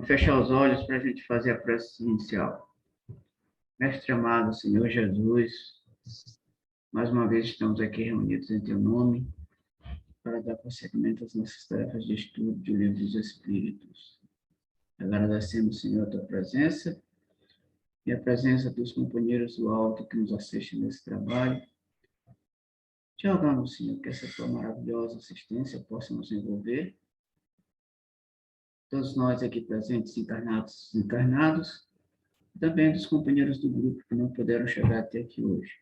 Vou fechar os olhos para a gente fazer a prece inicial. Mestre amado, Senhor Jesus, mais uma vez estamos aqui reunidos em Teu nome para dar prosseguimento às nossas tarefas de estudo do Livro dos Espíritos. Agradecemos, Senhor, a Tua presença e a presença dos companheiros do alto que nos assistem nesse trabalho. Te rogamos, Senhor, que essa Tua maravilhosa assistência possa nos envolver. Todos nós aqui presentes, encarnados e desencarnados, também dos companheiros do grupo que não puderam chegar até aqui hoje.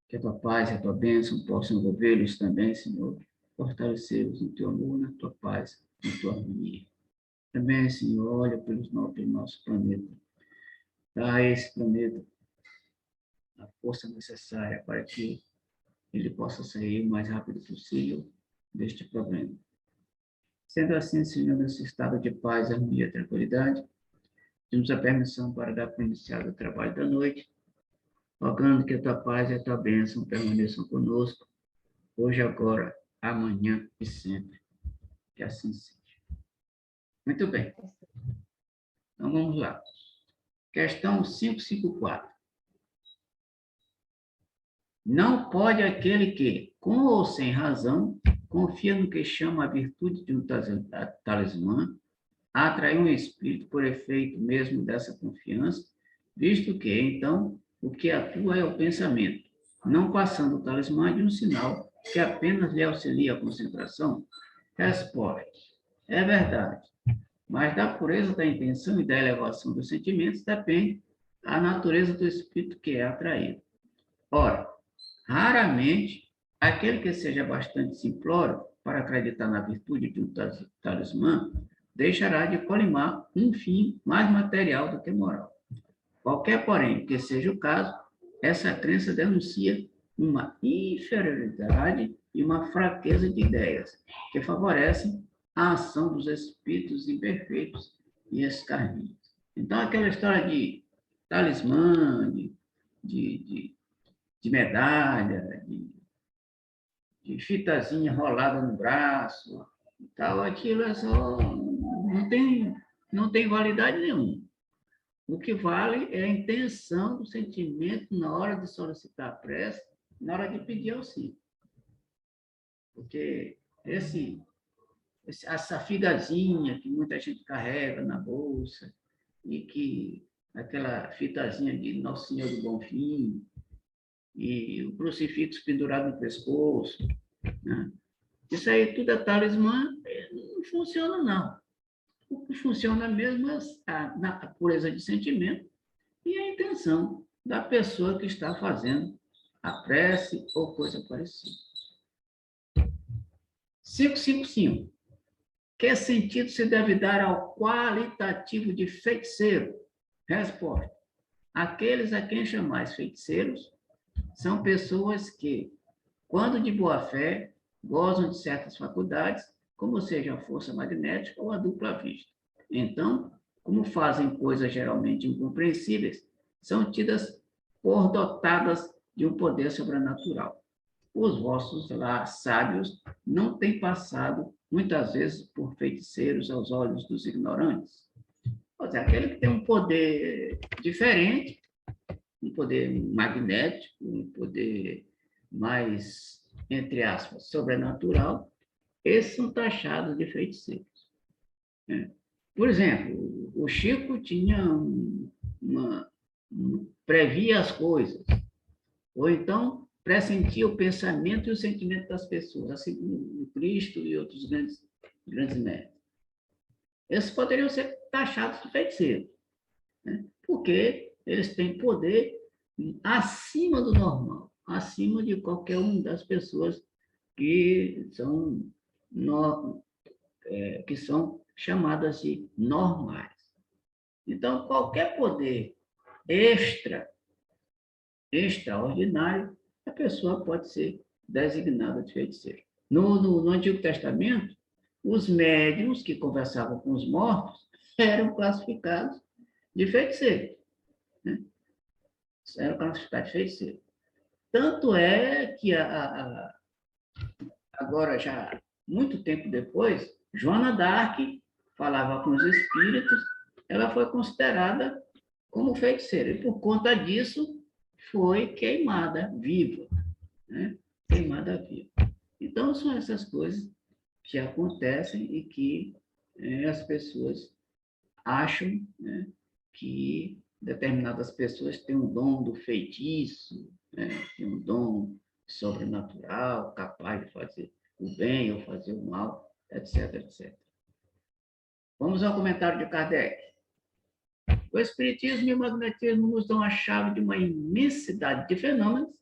Que a Tua paz e a Tua bênção possam envolvê-los também, Senhor, fortalecê-los no Teu amor, na Tua paz, na Tua harmonia. Também, Senhor, olha pelo nosso planeta. Dá a esse planeta a força necessária para que ele possa sair o mais rápido possível deste problema. Sendo assim, Senhor, nesse estado de paz, harmonia e tranquilidade, temos a permissão para dar por iniciado o trabalho da noite, rogando que a Tua paz e a Tua bênção permaneçam conosco, hoje, agora, amanhã e sempre. Que assim seja. Muito bem. Então, vamos lá. Questão 554. Não pode aquele que, com ou sem razão, confia no que chama a virtude de um talismã, atrair um espírito por efeito mesmo dessa confiança, visto que, então, o que atua é o pensamento, não passando o talismã de um sinal que apenas lhe auxilia a concentração? Resposta: é verdade, mas da pureza da intenção e da elevação dos sentimentos depende a natureza do espírito que é atraído. Ora, raramente, aquele que seja bastante simplório para acreditar na virtude de um talismã deixará de colimar um fim mais material do que moral. Qualquer, porém, que seja o caso, essa crença denuncia uma inferioridade e uma fraqueza de ideias que favorecem a ação dos espíritos imperfeitos e escarninhos. Então, aquela história de talismã, de medalha, de fitazinha rolada no braço, e tal, aquilo é só, não tem validade nenhuma. O que vale é a intenção do sentimento na hora de solicitar a prece, na hora de pedir auxílio. Porque essa figazinha que muita gente carrega na bolsa, e que aquela fitazinha de Nosso Senhor do Bonfim, e o crucifixo pendurado no pescoço, né? Isso aí tudo é talismã, não funciona, não. O que funciona mesmo é a pureza de sentimento e a intenção da pessoa que está fazendo a prece ou coisa parecida. 555. Que sentido se deve dar ao qualitativo de feiticeiro? Resposta: aqueles a quem chamais feiticeiros são pessoas que, quando de boa fé, gozam de certas faculdades, como seja a força magnética ou a dupla vista. Então, como fazem coisas geralmente incompreensíveis, são tidas por dotadas de um poder sobrenatural. Os vossos lá sábios não têm passado, muitas vezes, por feiticeiros aos olhos dos ignorantes. Ou seja, aquele que tem um poder diferente, um poder magnético, um poder mais, entre aspas, sobrenatural, esses são taxados de feiticeiros. Por exemplo, o Chico tinha previa as coisas, ou então pressentia o pensamento e o sentimento das pessoas, assim como o Cristo e outros grandes mestres. Esses poderiam ser taxados de feiticeiros, né? Porque eles têm poder acima do normal, acima de qualquer uma das pessoas que são chamadas de normais. Então, qualquer poder extraordinário, a pessoa pode ser designada de feiticeiro. No Antigo Testamento, os médiuns que conversavam com os mortos eram classificados de feiticeiros, né? Eram classificados de feiticeiros. Tanto é que, agora já muito tempo depois, Joana d'Arc falava com os espíritos ela foi considerada como feiticeira. E, por conta disso, foi queimada viva, né? Queimada viva. Então, são essas coisas que acontecem e que as pessoas acham, né, que determinadas pessoas têm um dom do feitiço, né, têm um dom sobrenatural, capaz de fazer o bem ou fazer o mal, etc, etc. Vamos ao comentário de Kardec. O Espiritismo e o Magnetismo nos dão a chave de uma imensidade de fenômenos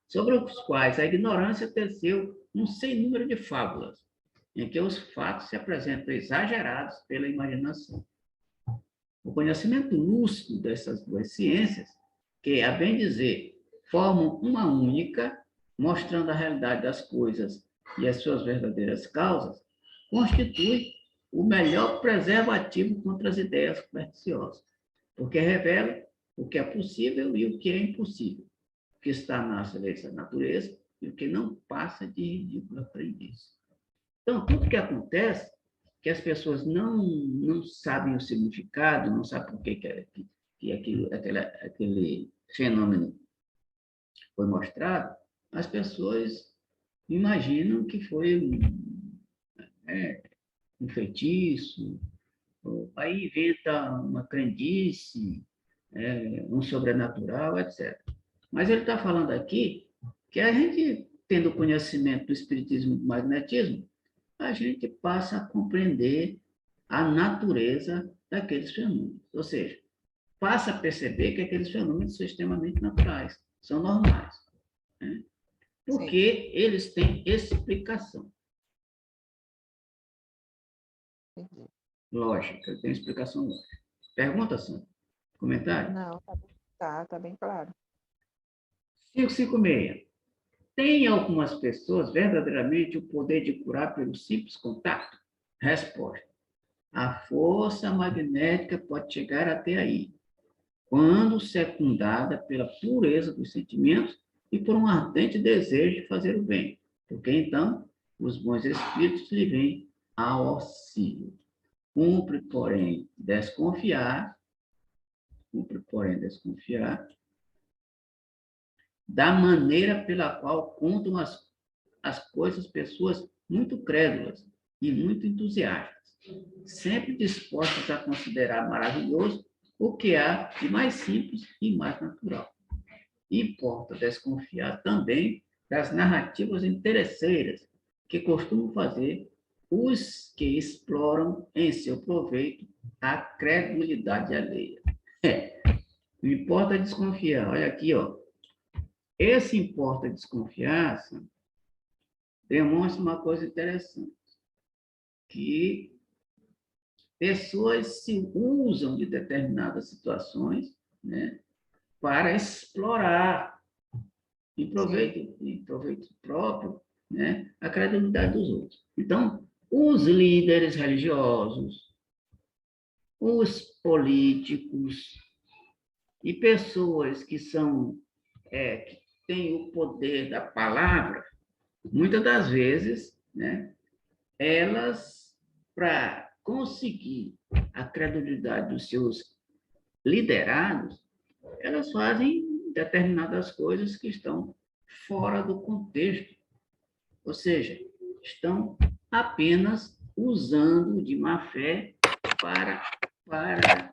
sobre os quais a ignorância teceu um sem número de fábulas, em que os fatos se apresentam exagerados pela imaginação. O conhecimento lúcido dessas duas ciências, que, a bem dizer, formam uma única, mostrando a realidade das coisas e as suas verdadeiras causas, constitui o melhor preservativo contra as ideias perniciosas, porque revela o que é possível e o que é impossível, o que está nas leis da natureza e o que não passa de ridícula aprendiz. Então, tudo que acontece, que as pessoas não sabem o significado, não sabem por que aquele fenômeno foi mostrado, as pessoas imaginam que foi um feitiço, aí inventa uma crendice, um sobrenatural, etc. Mas ele está falando aqui que a gente, tendo conhecimento do espiritismo e do magnetismo, a gente passa a compreender a natureza daqueles fenômenos. Ou seja, passa a perceber que aqueles fenômenos são extremamente naturais, são normais, né? Porque eles têm explicação. Entendi. Lógica, tem explicação lógica. Pergunta, Sandra? Comentário? Não, tá bem claro. 556. Tem algumas pessoas verdadeiramente o poder de curar pelo simples contato? Resposta. A força magnética pode chegar até aí, quando secundada pela pureza dos sentimentos e por um ardente desejo de fazer o bem, porque então os bons espíritos lhe vêm ao auxílio. Cumpre, porém, desconfiar da maneira pela qual contam as coisas pessoas muito crédulas e muito entusiastas, sempre dispostas a considerar maravilhoso o que há de mais simples e mais natural. Importa desconfiar também das narrativas interesseiras que costumam fazer os que exploram em seu proveito a credulidade alheia. Não importa desconfiar. Olha aqui, ó. Esse importa desconfiança demonstra uma coisa interessante, que pessoas se usam de determinadas situações, né, para explorar em proveito próprio, né, a credibilidade dos outros. Então, os líderes religiosos, os políticos e pessoas que têm o poder da palavra, muitas das vezes, né, elas, para conseguir a credibilidade dos seus liderados, elas fazem determinadas coisas que estão fora do contexto, ou seja, estão apenas usando de má fé para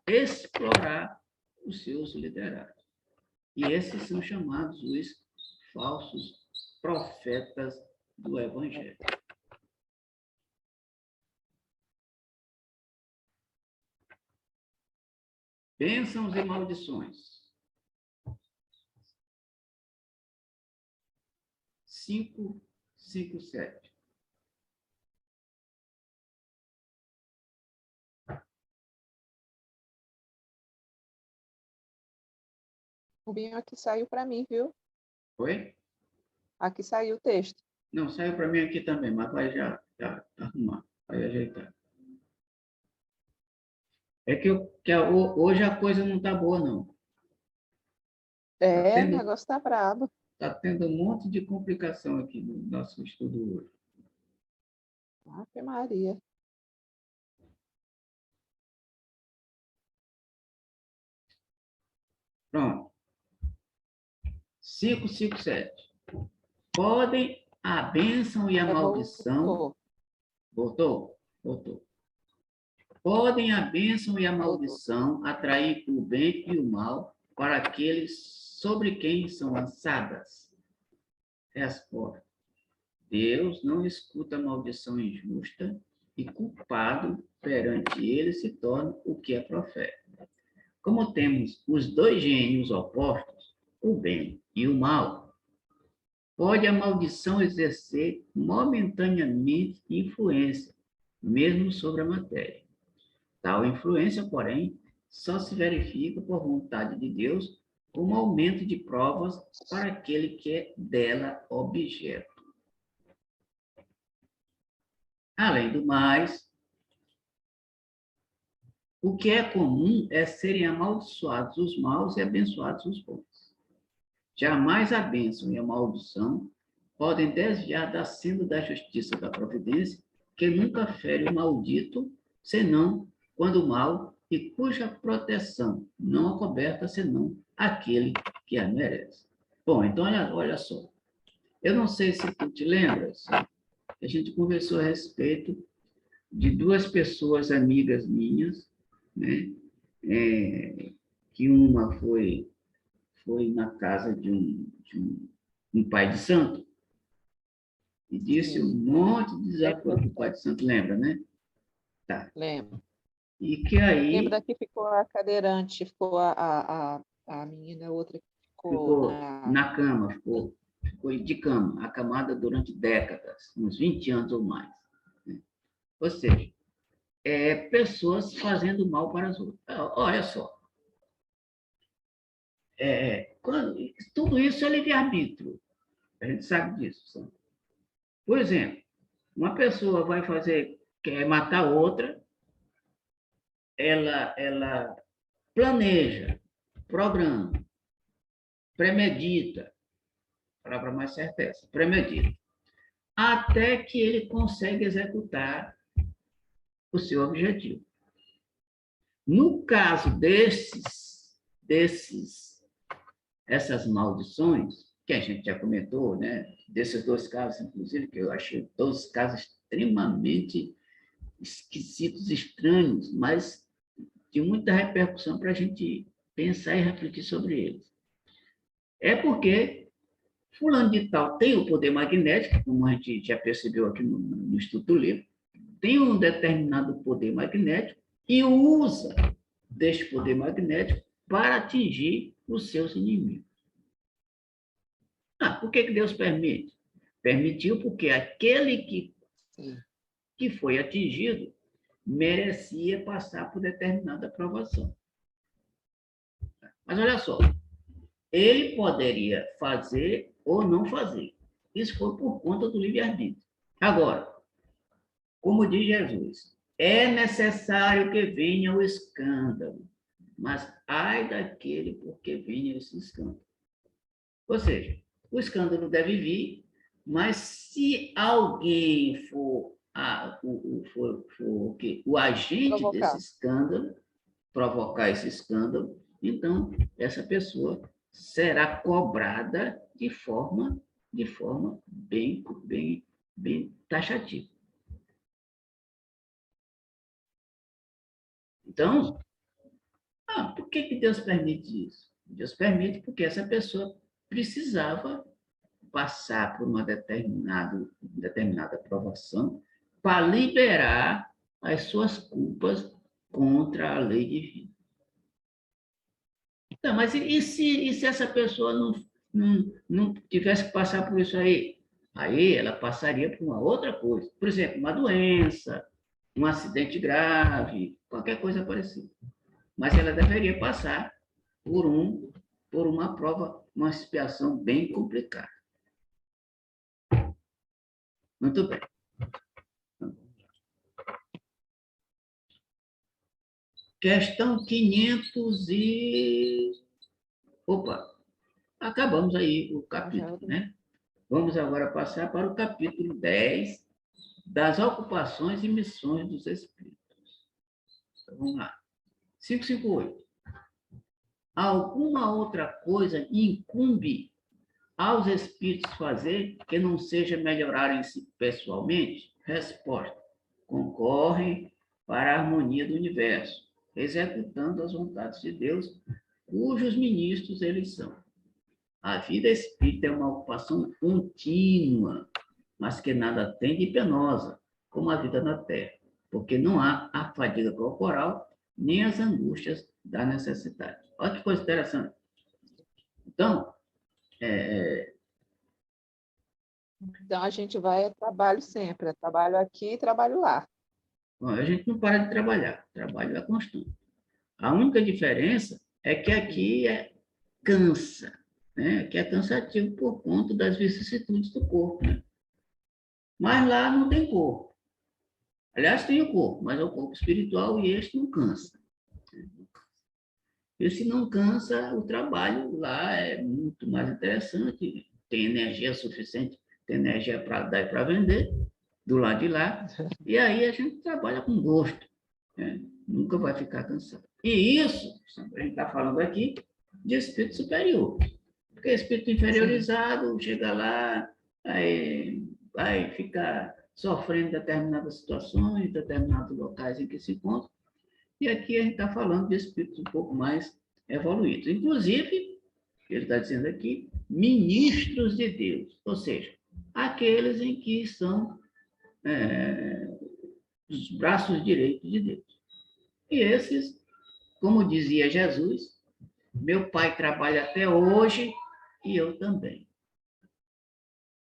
explorar os seus liderados. E esses são chamados os falsos profetas do Evangelho. Bênçãos e maldições. 557. O Binho aqui saiu para mim, viu? Oi? Aqui saiu o texto. Não, saiu para mim aqui também, mas vai já arrumar, vai ajeitar. É hoje a coisa não está boa, não. O negócio tá brabo. Está tendo um monte de complicação aqui no nosso estudo hoje. Ave Maria. Pronto. 557. Podem a bênção e a maldição... Voltou. Voltou. Podem a bênção e a maldição atrair o bem e o mal para aqueles sobre quem são lançadas? Resposta. Deus não escuta a maldição injusta e culpado perante ele se torna o que é profeta. Como temos os dois gênios opostos, o bem e o mal, pode a maldição exercer momentaneamente influência, mesmo sobre a matéria. Tal influência, porém, só se verifica por vontade de Deus como aumento de provas para aquele que é dela objeto. Além do mais, o que é comum é serem amaldiçoados os maus e abençoados os bons. Jamais a bênção e a maldição podem desviar da senda da justiça da providência, que nunca fere o maldito, senão quando o mal e cuja proteção não acoberta, senão aquele que a merece. Bom, então, olha só. Eu não sei se tu te lembras, a gente conversou a respeito de duas pessoas amigas minhas, né? Que uma foi na casa de um pai de santo e disse um monte de desaforo do pai de santo, lembra, né? Tá. Lembro. E que aí... Lembra que ficou a cadeirante, ficou a menina, a outra que ficou na cama, ficou de cama, acamada durante décadas, uns 20 anos ou mais. Né? Ou seja, pessoas fazendo mal para as outras. Olha só. Tudo isso é livre-arbítrio. A gente sabe disso. Sabe? Por exemplo, uma pessoa quer matar outra, ela planeja, programa, premedita, palavra mais certa é essa, premedita, até que ele consegue executar o seu objetivo. No caso essas maldições, que a gente já comentou, né? Desses dois casos, inclusive, que eu achei dois casos extremamente esquisitos, estranhos, mas de muita repercussão para a gente pensar e refletir sobre eles. É porque fulano de tal tem o poder magnético, como a gente já percebeu aqui no estudo do livro, tem um determinado poder magnético e usa deste poder magnético para atingir os seus inimigos. Por que Deus permite? Permitiu porque aquele que foi atingido merecia passar por determinada provação. Mas olha só, ele poderia fazer ou não fazer. Isso foi por conta do livre-arbítrio. Agora, como diz Jesus, é necessário que venha o escândalo, mas ai daquele por que venha esse escândalo. Ou seja, o escândalo deve vir, mas se alguém for o agente desse escândalo, provocar esse escândalo, então essa pessoa será cobrada de forma bem taxativa. Então, por que Deus permite isso? Deus permite porque essa pessoa precisava passar por uma determinada provação para liberar as suas culpas contra a lei divina. Então, mas e se essa pessoa não tivesse que passar por isso aí? Aí ela passaria por uma outra coisa. Por exemplo, uma doença, um acidente grave, qualquer coisa parecida. Mas ela deveria passar por uma prova, uma expiação bem complicada. Muito bem. Questão 500 e... Opa, acabamos aí o capítulo, né? Vamos agora passar para o capítulo 10, das ocupações e missões dos espíritos. Então, vamos lá. 558. alguma outra coisa incumbe aos espíritos fazer que não seja melhorarem-se pessoalmente? Resposta: concorrem para a harmonia do universo, executando as vontades de Deus, cujos ministros eles são. A vida espírita é uma ocupação contínua, mas que nada tem de penosa, como a vida na Terra, porque não há a fadiga corporal, nem as angústias da necessidade. Olha que coisa interessante. Então, Então, a gente vai a trabalho sempre, é trabalho aqui e trabalho lá. a gente não para de trabalhar, o trabalho é constante. A única diferença é que aqui cansa, né? Que é cansativo por conta das vicissitudes do corpo, né? Mas lá não tem corpo. Aliás, tem o corpo, mas é o corpo espiritual e este não cansa. E se não cansa, o trabalho lá é muito mais interessante, tem energia suficiente, tem energia para dar e para vender, do lado de lá, e aí a gente trabalha com gosto, né? Nunca vai ficar cansado. E isso, a gente está falando aqui de espírito superior, porque espírito inferiorizado chega lá, aí vai ficar sofrendo determinadas situações, determinados locais em que se encontra, e aqui a gente está falando de espíritos um pouco mais evoluídos. Inclusive, ele está dizendo aqui, ministros de Deus, ou seja, aqueles em que são os braços direitos de Deus. E esses, como dizia Jesus, meu pai trabalha até hoje e eu também.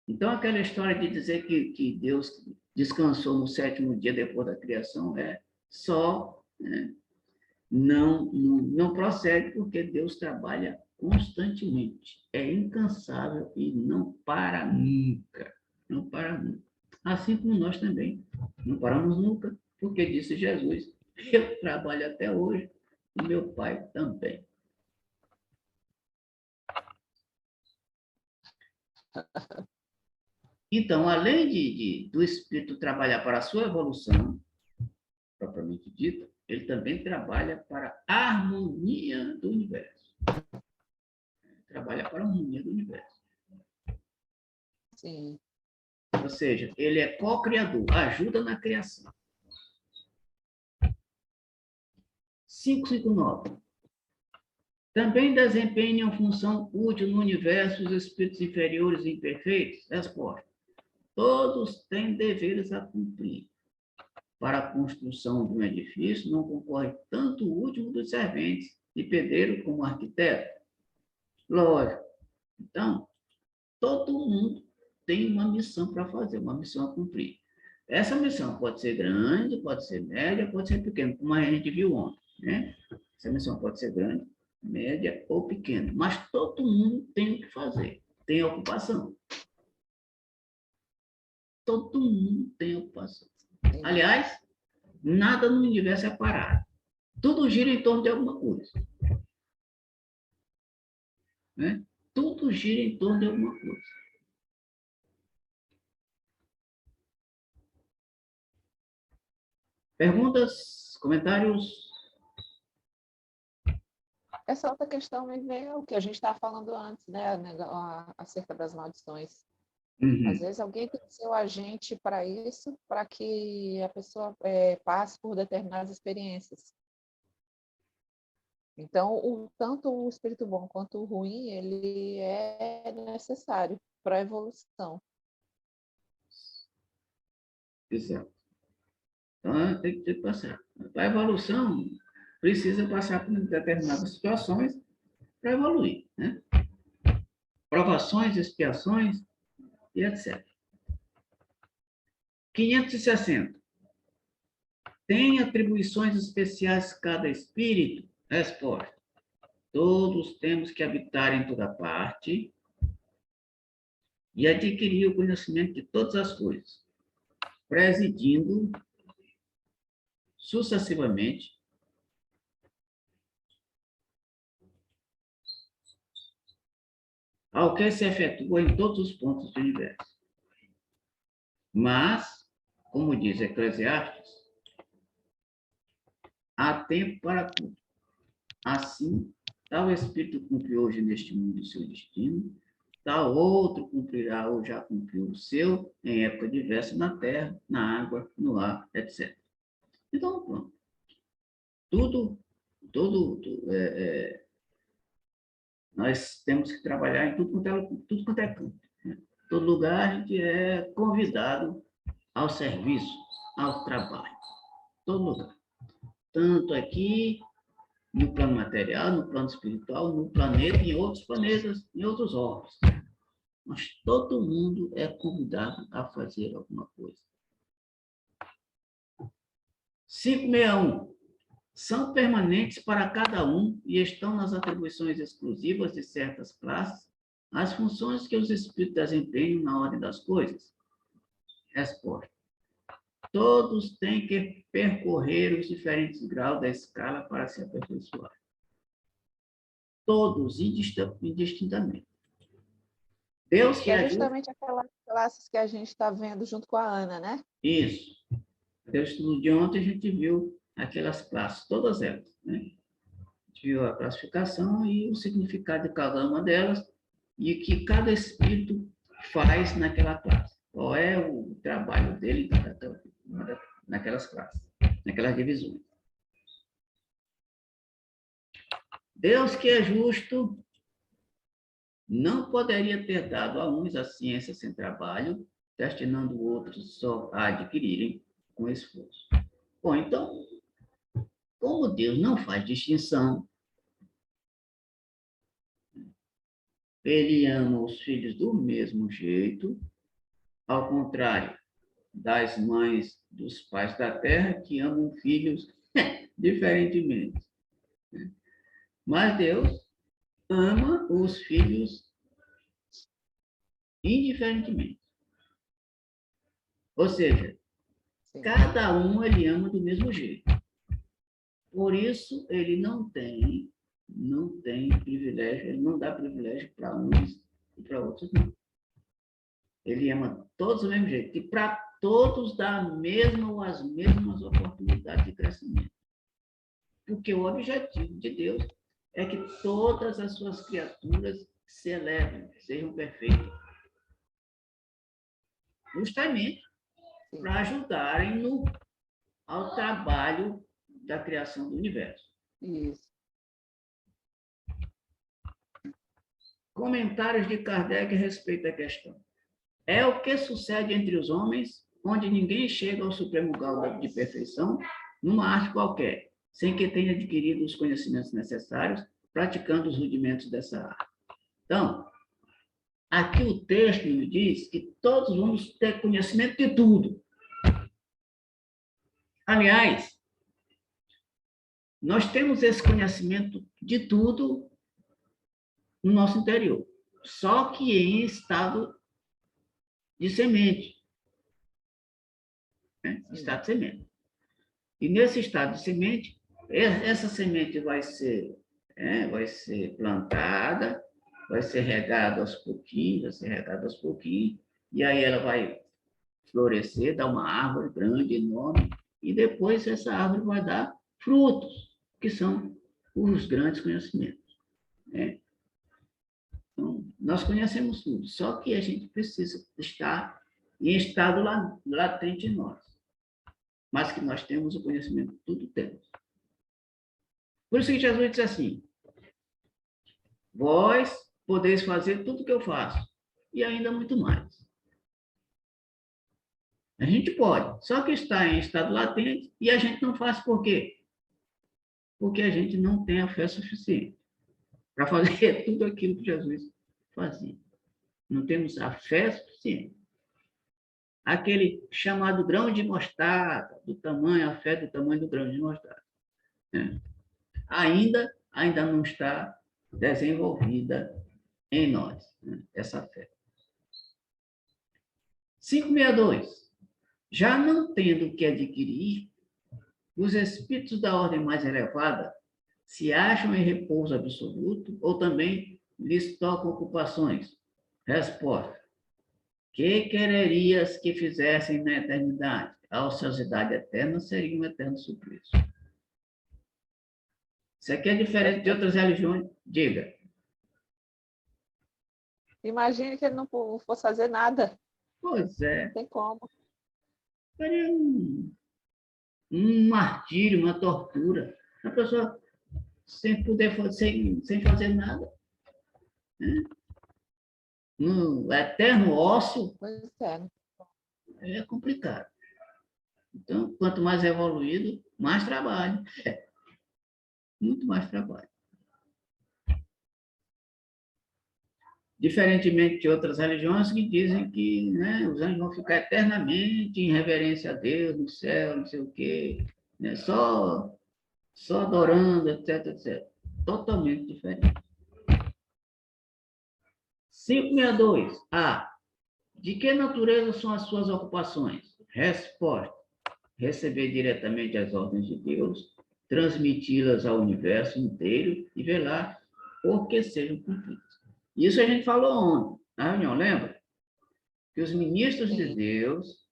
Então, aquela história de dizer que Deus descansou no sétimo dia depois da criação é só, né, não procede, porque Deus trabalha constantemente, é incansável e não para nunca, não para nunca. Assim como nós também não paramos nunca, porque disse Jesus, eu trabalho até hoje e meu Pai também. Então, além do espírito trabalhar para a sua evolução, propriamente dita, ele também trabalha para a harmonia do universo. Trabalha para a harmonia do universo. Sim. Ou seja, ele é co-criador, ajuda na criação. 559. Também desempenham função útil no universo os espíritos inferiores e imperfeitos? Resposta: todos têm deveres a cumprir. Para a construção de um edifício, não concorre tanto o último dos serventes e pedreiro como arquiteto? Lógico. Então, todo mundo tem uma missão para fazer, uma missão a cumprir. Essa missão pode ser grande, pode ser média, pode ser pequena, como a gente viu ontem, né? Essa missão pode ser grande, média ou pequena, mas todo mundo tem o que fazer, tem ocupação. Todo mundo tem ocupação. Aliás, nada no universo é parado. Tudo gira em torno de alguma coisa. Né? Tudo gira em torno de alguma coisa. Perguntas, comentários? Essa outra questão me veio o que a gente estava falando antes, né? Acerca das maldições. Às vezes alguém tem que ser o agente para isso, para que a pessoa passe por determinadas experiências. Então, tanto o espírito bom quanto o ruim, ele é necessário para a evolução. Exato. Então, tem que passar. A evolução precisa passar por determinadas situações para evoluir, né? Provações, expiações e etc. 560. Tem atribuições especiais cada espírito? Resposta: todos temos que habitar em toda parte e adquirir o conhecimento de todas as coisas, presidindo sucessivamente ao que se efetua em todos os pontos do universo. Mas, como diz Eclesiastes, há tempo para tudo. Assim Tal espírito cumpre hoje neste mundo o seu destino, tal outro cumprirá ou já cumpriu o seu em época diversa na terra, na água, no ar, etc. Então, pronto. Nós temos que trabalhar em tudo quanto é campo. Né? Todo lugar a gente é convidado ao serviço, ao trabalho. Todo lugar. Tanto aqui, no plano material, no plano espiritual, no planeta, em outros planetas, em outros órgãos. Mas todo mundo é convidado a fazer alguma coisa. 561. São permanentes para cada um e estão nas atribuições exclusivas de certas classes as funções que os espíritos desempenham na ordem das coisas? Resposta. Todos têm que percorrer os diferentes graus da escala para se aperfeiçoar. Todos, indistintamente. Deus que é ajuda... justamente aquelas classes que a gente está vendo junto com a Ana, né? Isso. No estudo de ontem a gente viu aquelas classes, todas elas, né? A gente viu a classificação e o significado de cada uma delas e o que cada espírito faz naquela classe. Qual é o trabalho dele naquelas classes, naquelas divisões. Deus que é justo não poderia ter dado a uns a ciência sem trabalho, destinando outros só a adquirirem com esforço. Bom, então, como Deus não faz distinção, ele ama os filhos do mesmo jeito, ao contrário das mães dos pais da terra que amam filhos diferentemente. Mas Deus ama os filhos indiferentemente. Ou seja, Sim. cada um ele ama do mesmo jeito. Por isso, ele não tem privilégio, ele não dá privilégio para uns e para outros não. Ele ama todos do mesmo jeito. E para todos dá a mesma ou as mesmas oportunidades de crescimento. Porque o objetivo de Deus é que todas as suas criaturas se elevem, sejam perfeitas. Justamente para ajudarem ao trabalho da criação do universo. Isso. Comentários de Kardec a respeito da questão. É o que sucede entre os homens, onde ninguém chega ao supremo grau de perfeição, numa arte qualquer, sem que tenha adquirido os conhecimentos necessários, praticando os rudimentos dessa arte. Então, aqui o texto nos diz que todos vamos ter conhecimento de tudo. Aliás, nós temos esse conhecimento de tudo no nosso interior, só que em estado de semente. Né? Estado de semente. E nesse estado de semente, essa semente vai ser plantada, vai ser regada aos pouquinhos, e aí ela vai florescer, dar uma árvore grande, enorme, e depois essa árvore vai dar frutos, que são os grandes conhecimentos. Né? Então, nós conhecemos tudo, só que a gente precisa estar em estado latente em nós. Mas que nós temos o conhecimento, tudo temos. Por isso que Jesus diz assim, vós podeis fazer tudo o que eu faço, e ainda muito mais. A gente pode, só que está em estado latente e a gente não faz por quê? Porque a gente não tem a fé suficiente para fazer tudo aquilo que Jesus fazia. Não temos a fé suficiente. Aquele chamado grão de mostarda, a fé do tamanho do grão de mostarda. Né? Ainda não está desenvolvida em nós, né? Essa fé. 562. Já não tendo o que adquirir, os espíritos da ordem mais elevada se acham em repouso absoluto ou também lhes tocam ocupações? Resposta. Que quererias que fizessem na eternidade? A ociosidade eterna seria um eterno suplício. Isso aqui é diferente de outras religiões. Diga. Imagine que ele não fosse fazer nada. Pois é. Não tem como. Seria um martírio, uma tortura. A pessoa sem poder, sem fazer nada. Né? No eterno ócio, Pois é. é complicado. Então, quanto mais evoluído, mais trabalho. Muito mais trabalho. Diferentemente de outras religiões que dizem que, né, os anjos vão ficar eternamente em reverência a Deus, no céu, não sei o quê, né, só adorando, etc, etc. Totalmente diferente. 562. A. De que natureza são as suas ocupações? Resposta. Receber diretamente as ordens de Deus, transmiti-las ao universo inteiro e velar por que sejam cumpridas. Isso a gente falou ontem, na reunião, lembra? Que os ministros de Deus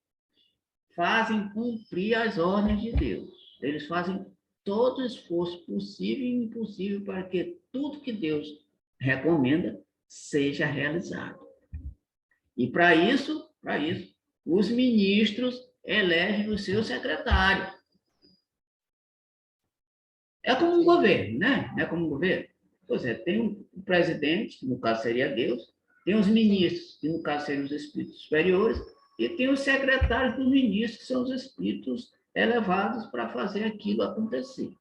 fazem cumprir as ordens de Deus. Eles fazem todo o esforço possível e impossível para que tudo que Deus recomenda seja realizado. E para isso, os ministros elegem o seu secretário. É como um governo, né? Não é como um governo. Pois é, tem o presidente, que no caso seria Deus, tem os ministros, que no caso seriam os espíritos superiores, e tem os secretários dos ministros, que são os espíritos elevados para fazer aquilo acontecer.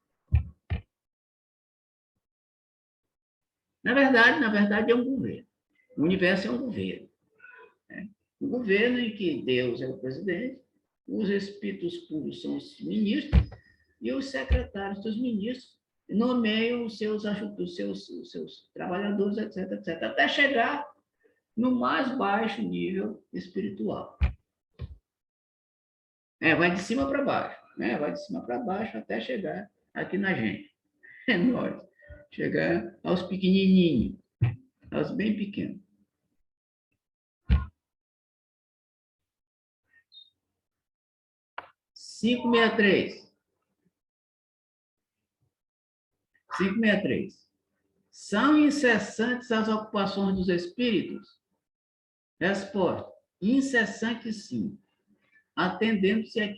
Na verdade, é um governo. O universo é um governo. Né? Um governo em que Deus é o presidente, os espíritos puros são os ministros, e os secretários dos ministros nomeiam os seus trabalhadores, etc, etc, até chegar no mais baixo nível espiritual. Vai de cima para baixo, né? Vai de cima para baixo até chegar aqui na gente. É nós. Chegar aos pequenininhos, aos bem pequenos. Cinco meia três. São incessantes as ocupações dos espíritos? Resposta. Incessantes sim. Atendendo-se a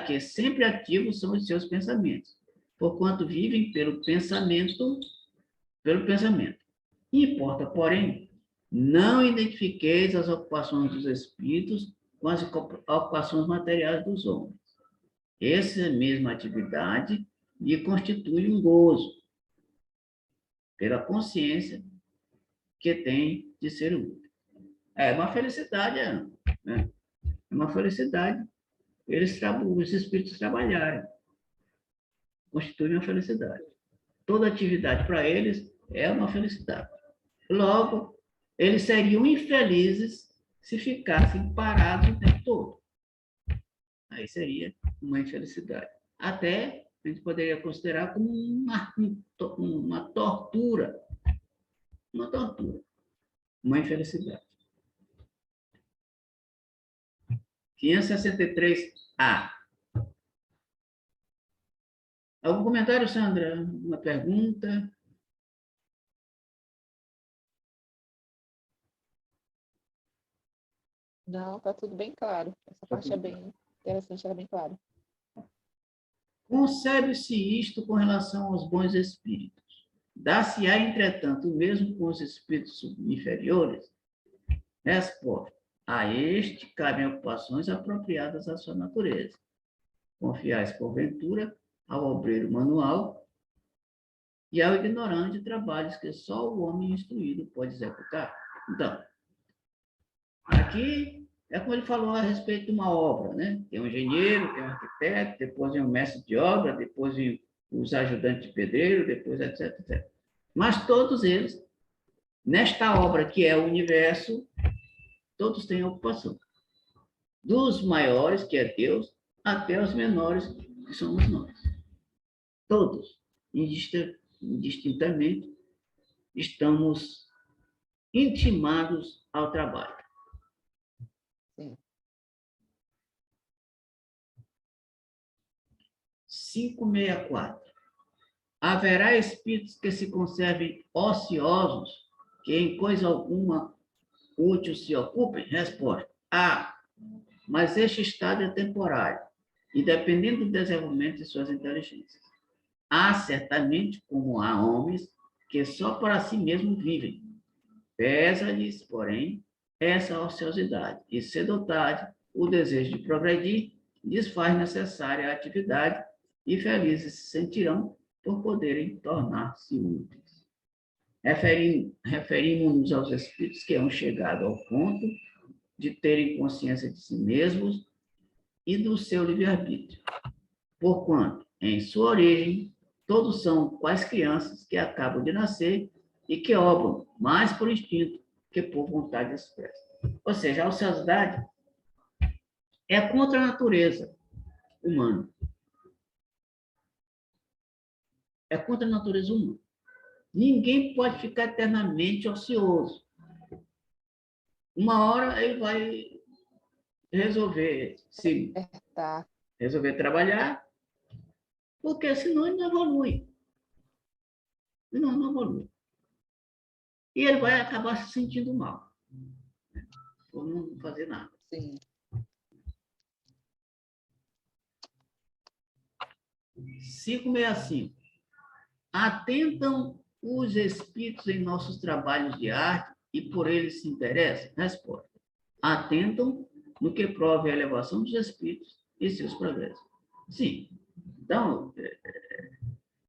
que sempre ativos são os seus pensamentos, porquanto vivem pelo pensamento. Importa, porém, não identifiqueis as ocupações dos espíritos com as ocupações materiais dos homens. Essa mesma atividade lhe constitui um gozo, pela consciência que tem de ser útil. É uma felicidade, né? É uma felicidade os espíritos trabalharem. Constitui uma felicidade. Toda atividade para eles é uma felicidade. Logo, eles seriam infelizes se ficassem parados o tempo todo. Aí seria uma infelicidade. Até a gente poderia considerar como uma tortura. Uma tortura. Uma infelicidade. 563A. Algum comentário, Sandra? Uma pergunta? Não, está tudo bem claro. Essa parte é bem interessante, ela é bem clara. Concebe-se isto com relação aos bons espíritos. Dá-se-á, entretanto, o mesmo com os espíritos inferiores? Resposta. A este cabem ocupações apropriadas à sua natureza. Confiais, porventura, ao obreiro manual e ao ignorante trabalhos que só o homem instruído pode executar. Então, aqui é como ele falou a respeito de uma obra, né? Tem um engenheiro, tem um arquiteto, depois vem um mestre de obra, depois vem os ajudantes de pedreiro, depois etc, etc. Mas todos eles, nesta obra que é o universo, todos têm ocupação. Dos maiores, que é Deus, até os menores, que somos nós. Todos, indistintamente, estamos intimados ao trabalho. Sim. 564. Haverá espíritos que se conservem ociosos, que em coisa alguma útil se ocupem? Resposta. Ah, mas este estado é temporário e dependendo do desenvolvimento de suas inteligências. Há certamente como há homens que só para si mesmos vivem. Pesa-lhes, porém, essa ociosidade e cedo ou tarde o desejo de progredir lhes faz necessária a atividade e felizes se sentirão por poderem tornar-se úteis. Referimos-nos aos espíritos que hão chegado ao ponto de terem consciência de si mesmos e do seu livre-arbítrio, porquanto, em sua origem, todos são quais crianças que acabam de nascer e que obram mais por instinto que por vontade expressa. Ou seja, a ociosidade é contra a natureza humana. É contra a natureza humana. Ninguém pode ficar eternamente ocioso. Uma hora ele vai resolver trabalhar, porque senão ele não evolui. Senão ele não evolui. E ele vai acabar se sentindo mal, por não fazer nada. Sim. 565. Atentam os espíritos em nossos trabalhos de arte e por eles se interessam? Resposta. Atentam no que prove a elevação dos espíritos e seus progressos. Sim. Então,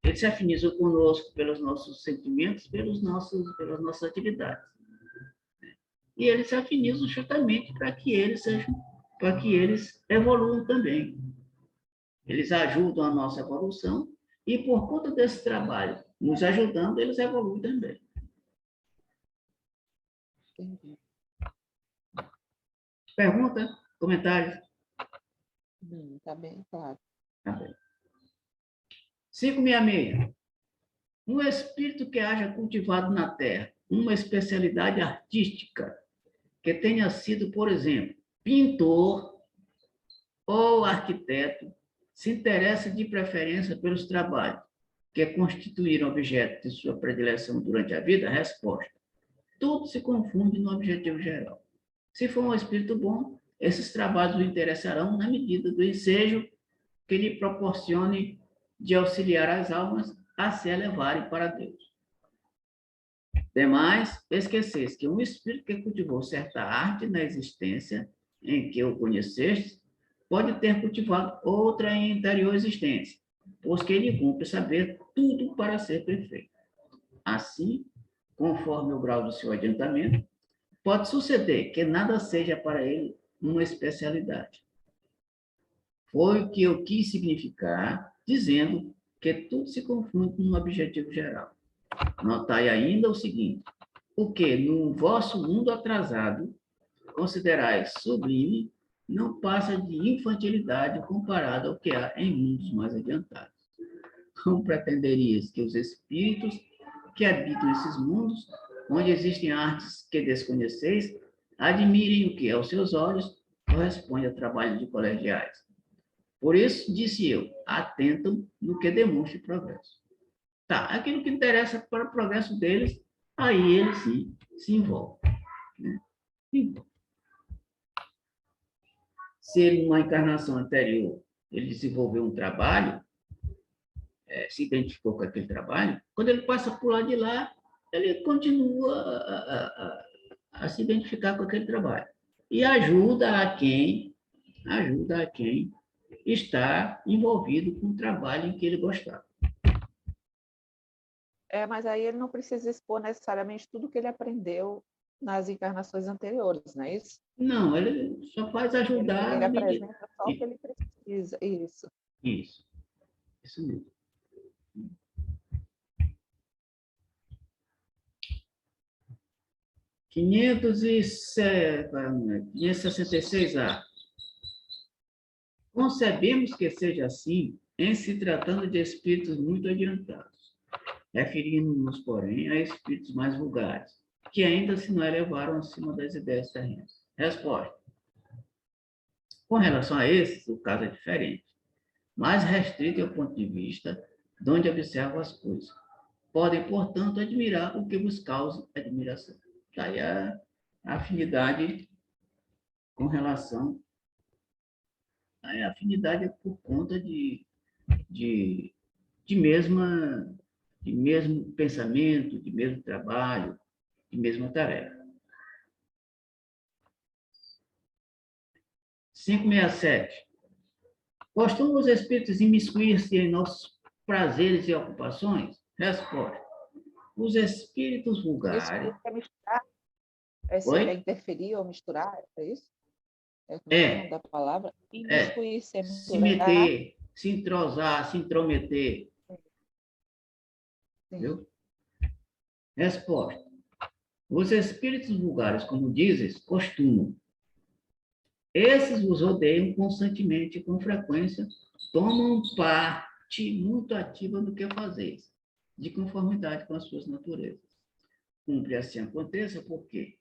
eles se afinizam conosco pelos nossos sentimentos, pelas nossas atividades. E eles se afinizam justamente para que eles evoluam também. Eles ajudam a nossa evolução e, por conta desse trabalho, nos ajudando, eles evoluem também. Entendi. Pergunta? Comentários? Está bem, claro. Tá bem. 566. Um espírito que haja cultivado na Terra uma especialidade artística, que tenha sido, por exemplo, pintor ou arquiteto, se interessa de preferência pelos trabalhos que constituíram objeto de sua predileção durante a vida? Resposta. Tudo se confunde no objetivo geral. Se for um espírito bom, esses trabalhos o interessarão na medida do ensejo que lhe proporcione de auxiliar as almas a se elevarem para Deus. Demais, esqueces que um espírito que cultivou certa arte na existência em que o conheceste, pode ter cultivado outra em anterior existência, pois que lhe cumpre saber tudo para ser perfeito. Assim, conforme o grau do seu adiantamento, pode suceder que nada seja para ele uma especialidade. Foi o que eu quis significar, dizendo que tudo se confunde num objetivo geral. Notai ainda o seguinte: o que no vosso mundo atrasado considerais sublime, não passa de infantilidade comparado ao que há em mundos mais adiantados. Como pretenderias que os espíritos que habitam esses mundos, onde existem artes que desconheceis, admirem o que, aos seus olhos, corresponde a trabalho de colegiais? Por isso, disse eu, atentam no que demonstre progresso. Tá, aquilo que interessa para o progresso deles, aí eles sim se envolvem. Né? Se ele, numa encarnação anterior, ele desenvolveu um trabalho, se identificou com aquele trabalho, quando ele passa por lá de lá, ele continua a se identificar com aquele trabalho. E ajuda a quem está envolvido com o trabalho em que ele gostava. Mas aí ele não precisa expor necessariamente tudo que ele aprendeu nas encarnações anteriores, não é isso? Não, ele só faz ajudar. Ele apresenta só o que ele precisa. Isso. Isso mesmo. 566A. Concebemos que seja assim em se tratando de espíritos muito adiantados. Referimos-nos, porém, a espíritos mais vulgares, que ainda se não elevaram acima das ideias terrenas. Resposta. Com relação a esses, o caso é diferente. Mais restrito é o ponto de vista de onde observam as coisas. Podem, portanto, admirar o que vos cause admiração. Aí a afinidade com relação... A afinidade é por conta de, de mesmo pensamento, de mesmo trabalho, de mesma tarefa. 567. Costumam os espíritos imiscuir-se em nossos prazeres e ocupações? Resposta. Os espíritos vulgares... Isso é misturar? É Oi? interferir ou misturar? É isso? Como é que é o nome É, da palavra? é. Imiscuir-se é Se misturar? meter, se entrosar, se intrometer. Sim. Viu? Resposta. Os espíritos vulgares, como dizes, costumam. Esses vos rodeiam constantemente e com frequência, tomam parte muito ativa no que fazeis, de conformidade com as suas naturezas. Cumpre assim aconteça, porque,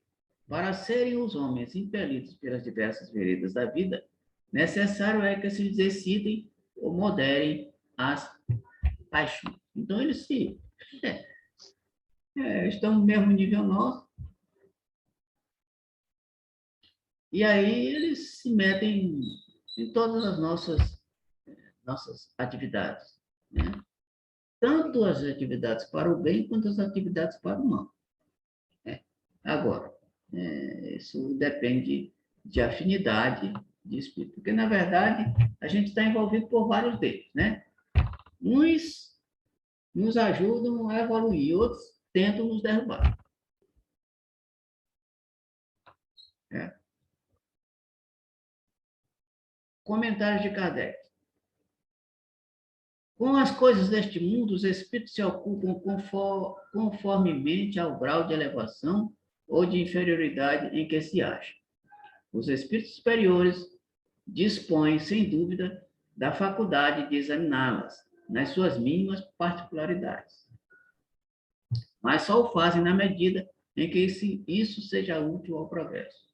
para serem os homens impelidos pelas diversas veredas da vida, necessário é que se decidem ou moderem as paixões. Então, eles estão no mesmo nível nosso, e aí eles se metem em todas as nossas atividades, né? Tanto as atividades para o bem quanto as atividades para o mal, né? Agora, isso depende de afinidade de espírito, porque, na verdade, a gente está envolvido por vários deles, né? Uns nos ajudam a evoluir, outros tentam nos derrubar, né? Comentário de Kardec. Com as coisas deste mundo, os espíritos se ocupam conformemente ao grau de elevação ou de inferioridade em que se acham. Os espíritos superiores dispõem, sem dúvida, da faculdade de examiná-las nas suas mínimas particularidades, mas só o fazem na medida em que isso seja útil ao progresso.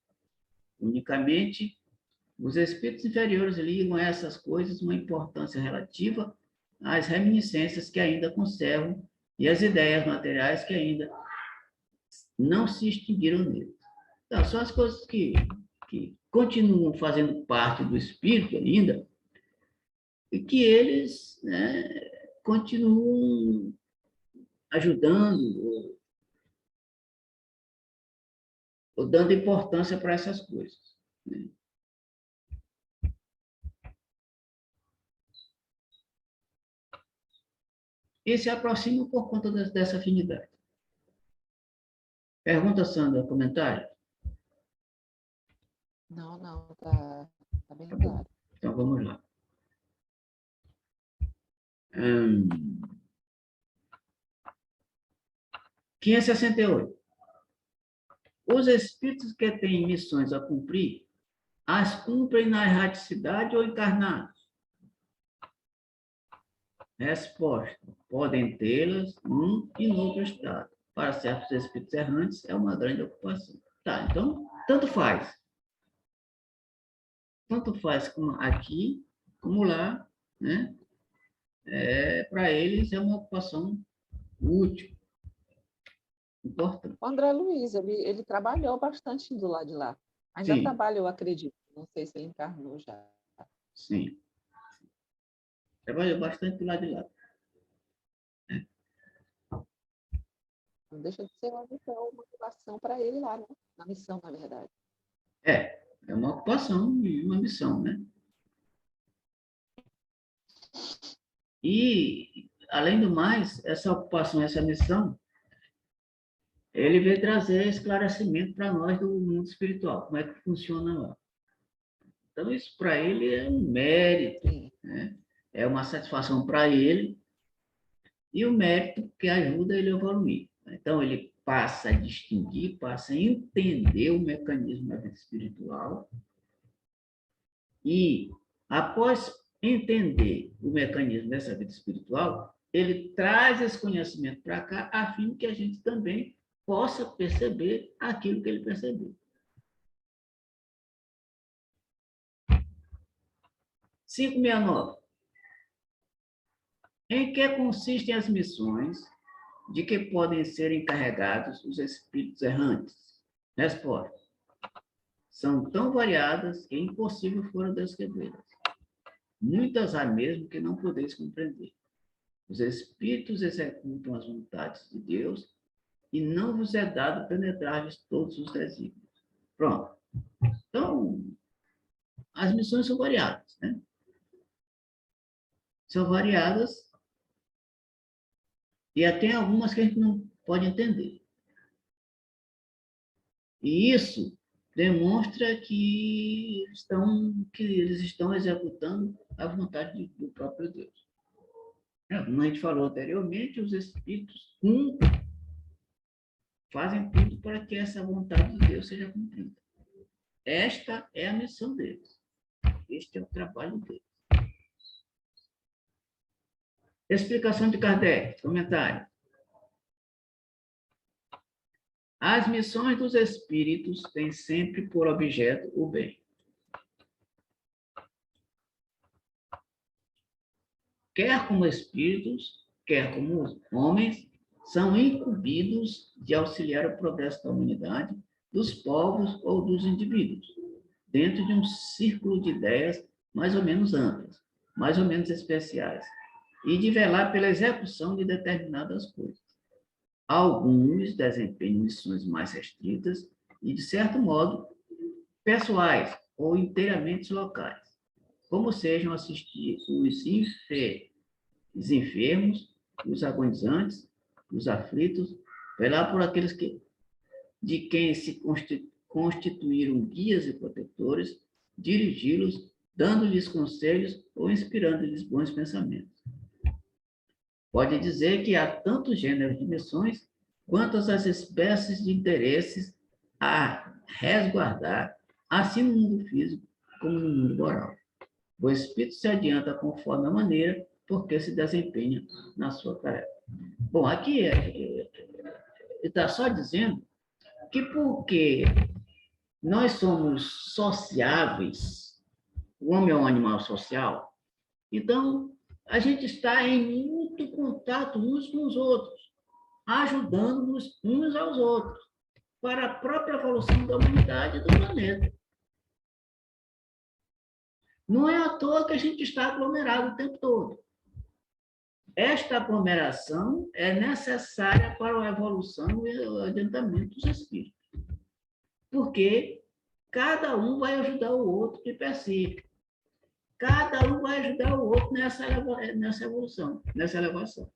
Unicamente, os espíritos inferiores ligam a essas coisas uma importância relativa às reminiscências que ainda conservam e às ideias materiais que ainda não se extinguiram neles. Então, são as coisas que continuam fazendo parte do espírito ainda e que eles, né, continuam ajudando ou dando importância para essas coisas, né? E se aproximam por conta dessa afinidade. Pergunta, Sandra, comentário? Não, tá bem Tá bom. claro. Então, vamos lá. 568. Os espíritos que têm missões a cumprir, as cumprem na erraticidade ou encarnados? Resposta. Podem tê-las num e no outro estado. Para certos espíritos errantes, é uma grande ocupação. Tá, então, tanto faz. Tanto faz como aqui, como lá, né? Para eles é uma ocupação útil, importante. O André Luiz, ele trabalhou bastante do lado de lá. Ainda Sim, trabalha, eu acredito. Não sei se ele encarnou já. sim. Trabalhou bastante do lado de lá. Não deixa de ser uma motivação para ele lá, né? Na missão, na verdade. É uma ocupação e uma missão, né? E, além do mais, essa ocupação, essa missão, ele veio trazer esclarecimento para nós do mundo espiritual, como é que funciona lá. Então, isso para ele é um mérito, Sim. né? É uma satisfação para ele e o mérito que ajuda ele a evoluir. Então, ele passa a distinguir, passa a entender o mecanismo da vida espiritual e, após entender o mecanismo dessa vida espiritual, ele traz esse conhecimento para cá, a fim que a gente também possa perceber aquilo que ele percebeu. 569. Em que consistem as missões de que podem ser encarregados os espíritos errantes? Resposta. São tão variadas que é impossível foram descrevê-las. Muitas há mesmo que não podeis compreender. Os espíritos executam as vontades de Deus e não vos é dado penetrar-lhes todos os desígnios. Pronto. Então, as missões são variadas, né? São variadas e até algumas que a gente não pode entender. E isso demonstra que eles estão executando a vontade do próprio Deus. Como a gente falou anteriormente, os espíritos fazem tudo para que essa vontade de Deus seja cumprida. Esta é a missão deles. Este é o trabalho deles. Explicação de Kardec, comentário. As missões dos espíritos têm sempre por objeto o bem. Quer como espíritos, quer como homens, são incumbidos de auxiliar o progresso da humanidade, dos povos ou dos indivíduos, dentro de um círculo de ideias mais ou menos amplas, mais ou menos especiais, e de velar pela execução de determinadas coisas. Alguns desempenham missões mais restritas e, de certo modo, pessoais ou inteiramente locais, como sejam assistir os enfermos, os agonizantes, os aflitos, velar por aqueles de quem se constituíram guias e protetores, dirigi-los, dando-lhes conselhos ou inspirando-lhes bons pensamentos. Pode dizer que há tantos gêneros de missões quantas as espécies de interesses a resguardar, assim no mundo físico como no mundo moral. O espírito se adianta conforme a maneira porque se desempenha na sua tarefa. Bom, aqui ele está só dizendo que porque nós somos sociáveis, o homem é um animal social, então a gente está em muito contato uns com os outros, ajudando-nos uns aos outros, para a própria evolução da humanidade e do planeta. Não é à toa que a gente está aglomerado o tempo todo. Esta aglomeração é necessária para a evolução e o adiantamento dos espíritos. Porque cada um vai ajudar o outro de per si. Cada um vai ajudar o outro nessa evolução, nessa elevação.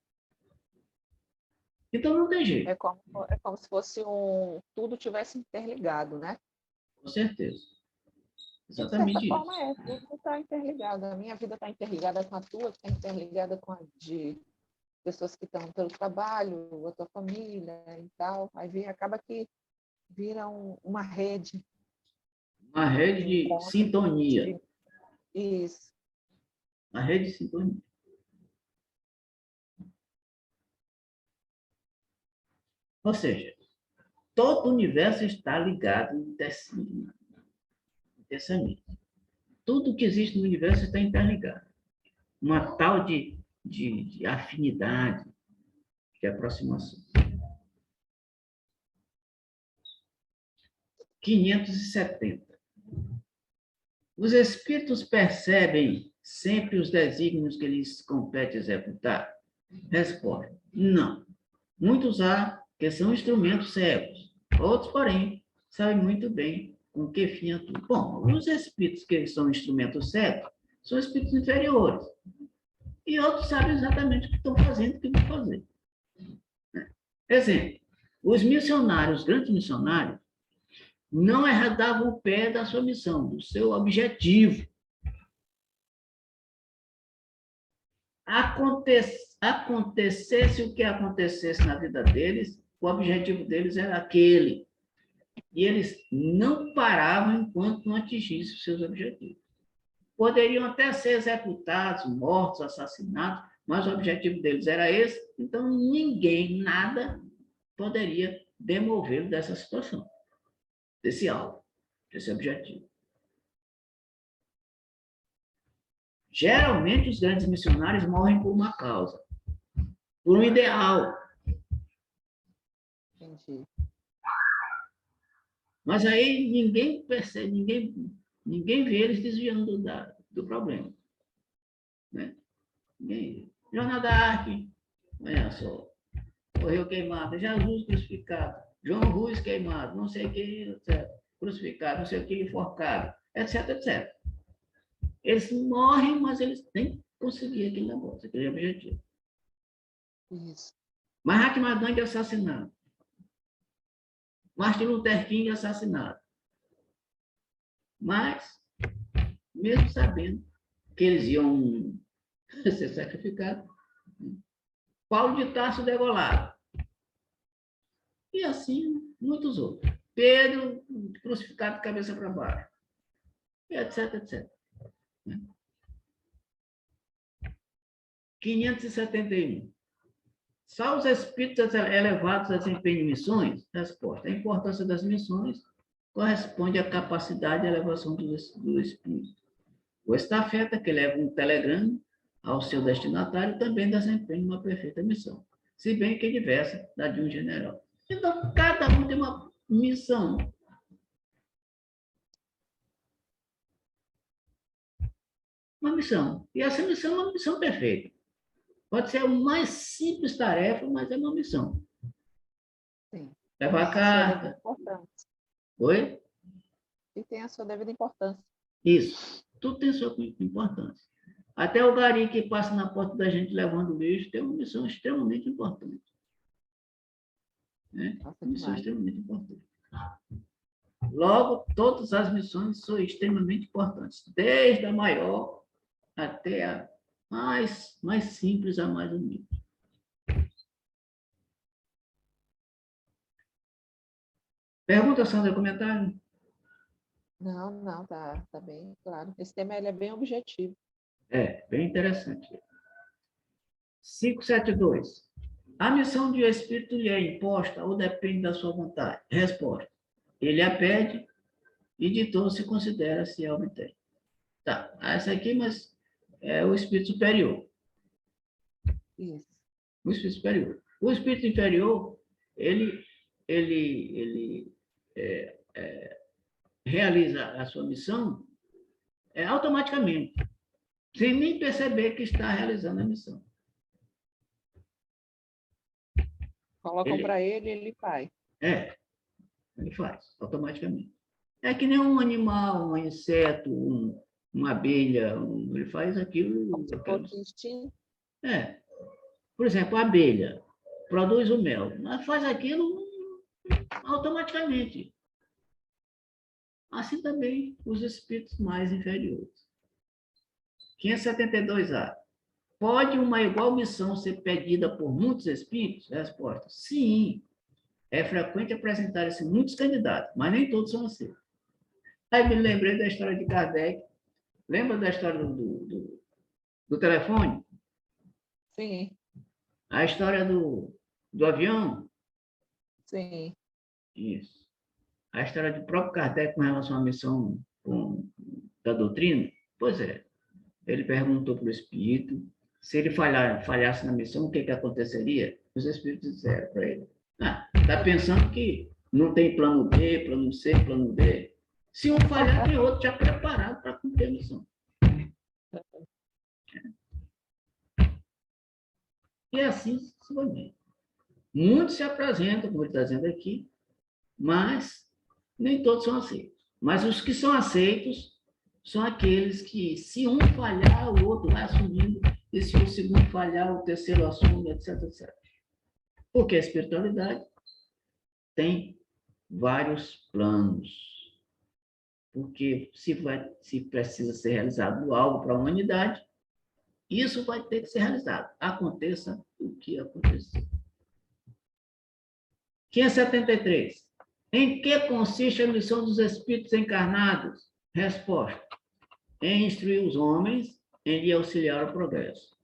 Então, não tem jeito. É como se fosse tudo tivesse interligado, né? Com certeza. Exatamente. De certa forma, tudo está interligado. A minha vida está interligada com a tua, está interligada com a de pessoas que estão pelo trabalho, a tua família e tal. Aí acaba que vira uma rede. Uma rede de sintonia. Isso. Uma rede de sintonia. Ou seja, todo o universo está ligado intensamente. Tudo que existe no universo está interligado. Uma tal de afinidade, de aproximação. 570. Os espíritos percebem sempre os desígnios que lhes compete executar? Resposta: não. Muitos há que são instrumentos cegos. Outros, porém, sabem muito bem com que fim atuam. Bom, os espíritos que são instrumentos cegos são espíritos inferiores. E outros sabem exatamente o que estão fazendo, o que vão fazer. Exemplo, os missionários, os grandes missionários, não arredavam o pé da sua missão, do seu objetivo. Acontecesse o que acontecesse na vida deles, o objetivo deles era aquele. E eles não paravam enquanto não atingissem os seus objetivos. Poderiam até ser executados, mortos, assassinados, mas o objetivo deles era esse, então ninguém, nada, poderia demovê-lo dessa situação, desse alvo, desse objetivo. Geralmente, os grandes missionários morrem por uma causa. por um ideal. Entendi. Mas aí ninguém percebe, ninguém vê eles desviando do problema. Né? Ninguém. Joana d'Arc, olha só, morreu queimado, Jesus crucificado, João Rus queimado, não sei quem, etc. Crucificado, não sei o que, enforcado, etc, etc. Eles morrem, mas eles têm que conseguir aquele negócio, aquele objetivo. Isso. Mahatma Gandhi assassinado. Martin Luther King assassinado. Mas, mesmo sabendo que eles iam ser sacrificados, Paulo de Tarso degolado. E assim, muitos outros. Pedro crucificado de cabeça para baixo. E etc, etc. 571. Só os espíritos elevados desempenham missões? Resposta. A importância das missões corresponde à capacidade de elevação do espírito. O estafeta, que leva um telegrama ao seu destinatário, também desempenha uma perfeita missão, se bem que é diversa da de um general. Então, cada um tem uma missão. Uma missão. E essa missão é uma missão perfeita. Pode ser a mais simples tarefa, mas é uma missão. Sim. Levar a carta. Oi? E tem a sua devida importância. Isso. Tudo tem sua importância. Até o gari que passa na porta da gente levando lixo tem uma missão extremamente importante. Né? Uma missão extremamente importante. Logo, todas as missões são extremamente importantes, desde a maior até a mais simples, a mais humilde. Pergunta, Sandra, comentário? Não, tá bem claro. Esse tema ele é bem objetivo. É, bem interessante. 572. A missão de um espírito lhe é imposta ou depende da sua vontade? Resposta. Ele a pede e de todo se considera se a obtém. Tá, essa aqui, mas é o espírito superior. Isso. O espírito superior. O espírito inferior, ele realiza a sua missão automaticamente, sem nem perceber que está realizando a missão. Colocam para ele faz. Ele faz, automaticamente. É que nem um animal, um inseto, uma abelha, ele faz aquilo. Por exemplo, a abelha produz o mel, mas faz aquilo automaticamente. Assim também os espíritos mais inferiores. 572A. Pode uma igual missão ser pedida por muitos espíritos? Resposta: sim. É frequente apresentarem-se muitos candidatos, mas nem todos são aceitos. Aí me lembrei da história de Kardec. Lembra da história do telefone? Sim. A história do avião? Sim. Isso. A história do próprio Kardec com relação à missão da doutrina? Pois é. Ele perguntou para o espírito se ele falhasse na missão, o que aconteceria? Os espíritos disseram para ele: está pensando que não tem plano B, plano C, plano D? Se um falhar, tem outro já preparado para cumprir a missão. E assim sucessivamente. Muitos se apresentam, como ele está dizendo aqui, mas nem todos são aceitos. Mas os que são aceitos são aqueles que, se um falhar, o outro vai assumindo, e se o segundo falhar, o terceiro assume, etc, etc. Porque a espiritualidade tem vários planos. Porque se precisa ser realizado algo para a humanidade, isso vai ter que ser realizado. Aconteça o que acontecer. 573. Em que consiste a missão dos espíritos encarnados? Resposta: em instruir os homens, em lhe auxiliar o progresso,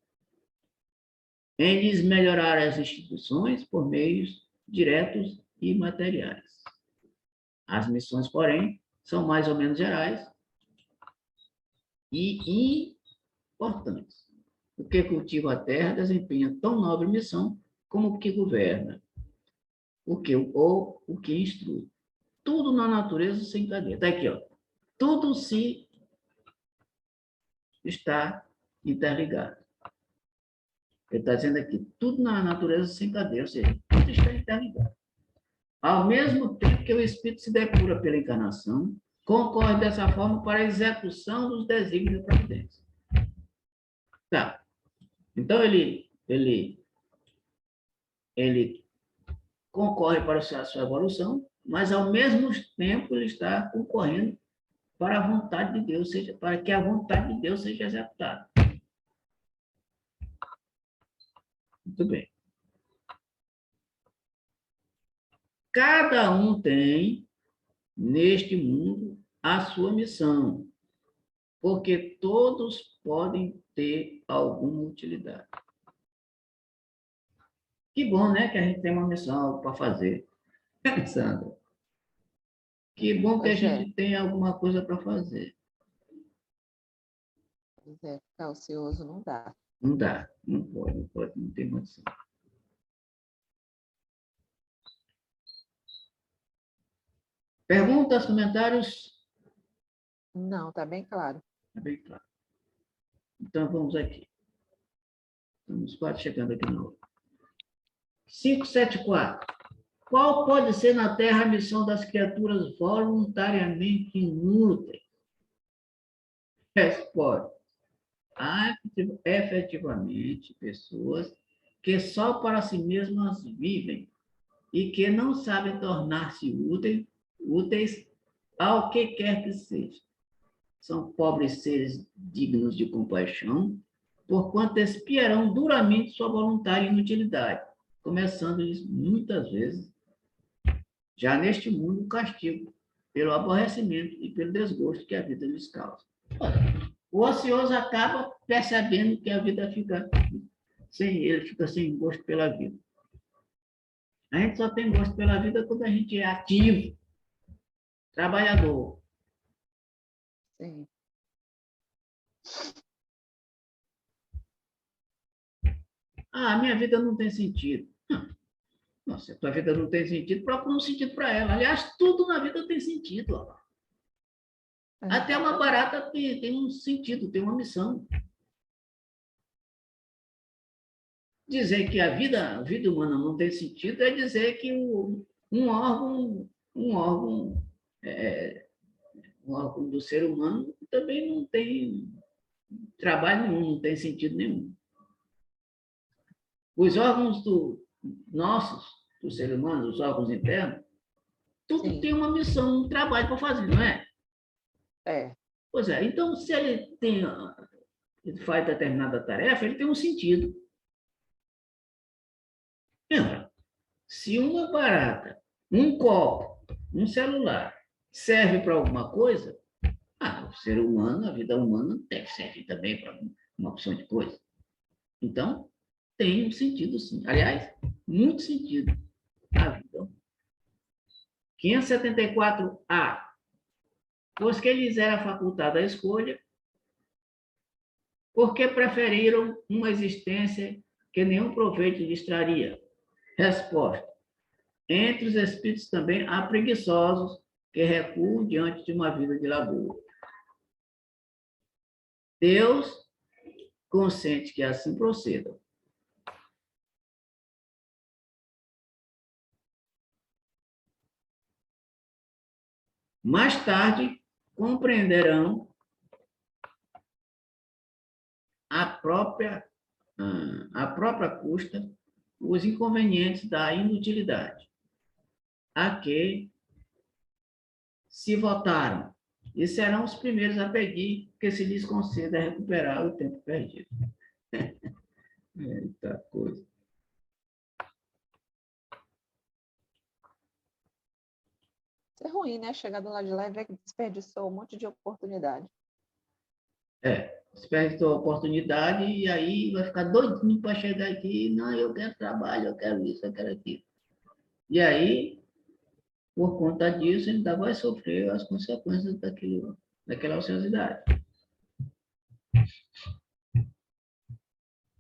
em lhes melhorar as instituições por meios diretos e materiais. As missões, porém, são mais ou menos gerais e importantes. O que cultiva a terra desempenha tão nobre missão como o que governa, ou o que instrui. Tudo na natureza se encadeia. Está aqui, ó. Tudo se está interligado. Ele está dizendo aqui, tudo na natureza se encadeia, ou seja, tudo está interligado. Ao mesmo tempo que o espírito se depura pela encarnação, concorre dessa forma para a execução dos desígnios da providência. Tá. Então, ele concorre para a sua evolução, mas, ao mesmo tempo, ele está concorrendo para a vontade de Deus, seja, para que a vontade de Deus seja executada. Muito bem. Cada um tem, neste mundo, a sua missão, porque todos podem ter alguma utilidade. Que bom, né, que a gente tem uma missão para fazer, Sandra. Que bom que a gente tem alguma coisa para fazer. Pois é, ficar ocioso não dá. Não dá, não pode, não tem condição. Perguntas, comentários? Não, está bem claro. Está bem claro. Então, vamos aqui. Estamos quase chegando aqui na hora. 574. Qual pode ser na Terra a missão das criaturas voluntariamente inúteis? Resposta. Há efetivamente pessoas que só para si mesmas vivem e que não sabem tornar-se úteis ao que quer que seja. São pobres seres dignos de compaixão, porquanto expiarão duramente sua voluntária inutilidade, começando-lhes muitas vezes, já neste mundo, o castigo pelo aborrecimento e pelo desgosto que a vida lhes causa. O ocioso acaba percebendo que a vida fica ele fica sem gosto pela vida. A gente só tem gosto pela vida quando a gente é ativo, trabalhador. Sim. Ah, minha vida não tem sentido. Nossa, a tua vida não tem sentido, procura um sentido para ela. Aliás, tudo na vida tem sentido. Ó. Até uma barata tem um sentido, tem uma missão. Dizer que a vida humana não tem sentido é dizer que um órgão do ser humano também não tem trabalho nenhum, não tem sentido nenhum. Os órgãos nossos, do ser humano, os órgãos internos, tudo Sim. tem uma missão, um trabalho para fazer, não é? É. Pois é, então se ele faz determinada tarefa, ele tem um sentido. Se uma barata, um copo, um celular serve para alguma coisa, o ser humano, a vida humana deve servir também para uma opção de coisa. Então, tem um sentido, sim. Aliás, muito sentido a vida. 574A. Pois que lhes era facultada a escolha, porque preferiram uma existência que nenhum proveito lhes traria? Resposta. Entre os espíritos também há preguiçosos que recuam diante de uma vida de labor. Deus consente que assim procedam. Mais tarde, compreenderão a própria custa os inconvenientes da inutilidade a que se votaram e serão os primeiros a pedir que se lhes conceda recuperar o tempo perdido. Eita coisa. Isso é ruim, né? Chegar do lado de lá e ver que desperdiçou um monte de oportunidade. Desperdiçou a oportunidade e aí vai ficar doidinho para chegar aqui. Não, eu quero trabalho, eu quero isso, eu quero aquilo. E aí, por conta disso, ele ainda vai sofrer as consequências daquela ociosidade.